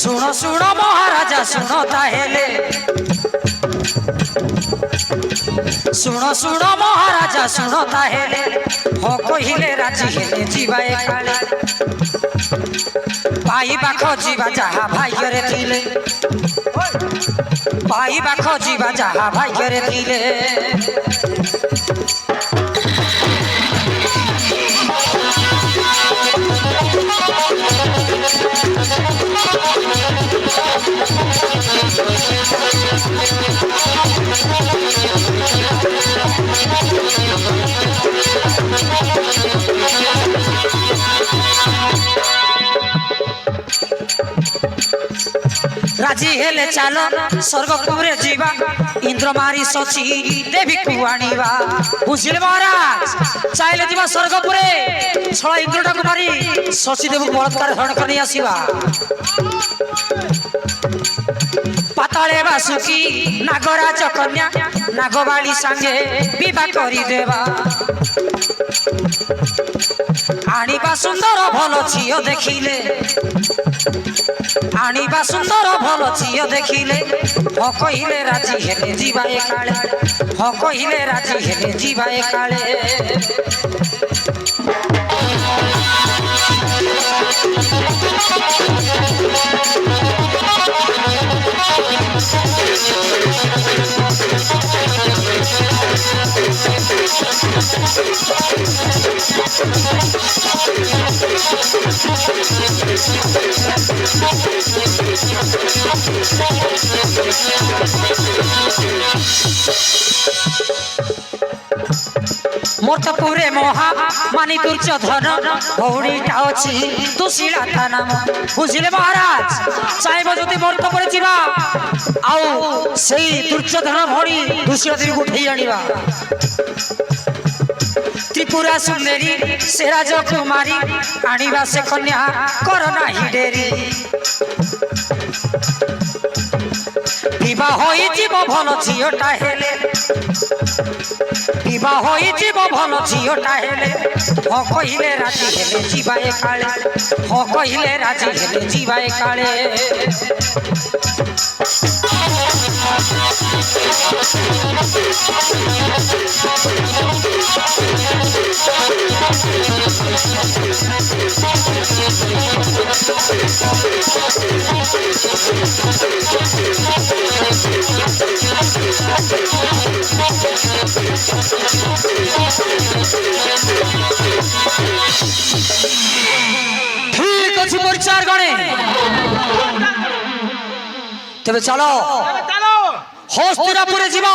सुनो सुनो महाराजा सुनो ताहेले सुनो सुनो महाराजा सुनो ताहेले हो कहिले राजी हेले जीवा एकाले पाई बाखो जीवा जहा भाग्य रे थिले पाई बाखो जीवा जहा भाग्य रे थिले राजी हेले चलो स्वर्गपुरे जीवा इंद्र मारी सची देवी को आनीवा बुझिले महाराज चाइले जीवा स्वर्गपुरे छळा इंद्रटा को मारी सची देव बलात्कार हरण करनी आसीवा पाताले बासुकी नागराज कन्या नागवाली संगे विवाह करी देवा आनिबा सुंदर भल झियो देखिले आनिबा सुंदर भल झियो देखिले हो कहिले राजी हेले जीवा एकाले हो कहिले राजी हेले जीवा एकाले मोर्तपुरे मोहा मानी दुर्योधन भौणीटा अछि दुशीला ता नाम बुझिले महाराज चाइबो जदि मोर्तपुरे जीवा आउ सेई दुर्योधन भौणी दुशीला देवी उठै आनिबा त्रिपुरा सुंदरी से राजकुमारी आनिबा से कन्या कर नाही डेरी विवाह होई जीव भल झियोटा हेले विवाह होई जीव भल झियोटा हेले हो कहिले राजी हेले जीवा एकाले हो कहिले राजी हेले जीवा एकाले ठीक अच्छी परिचार गणे तबे चलो हस्तिनापुरे जीवा।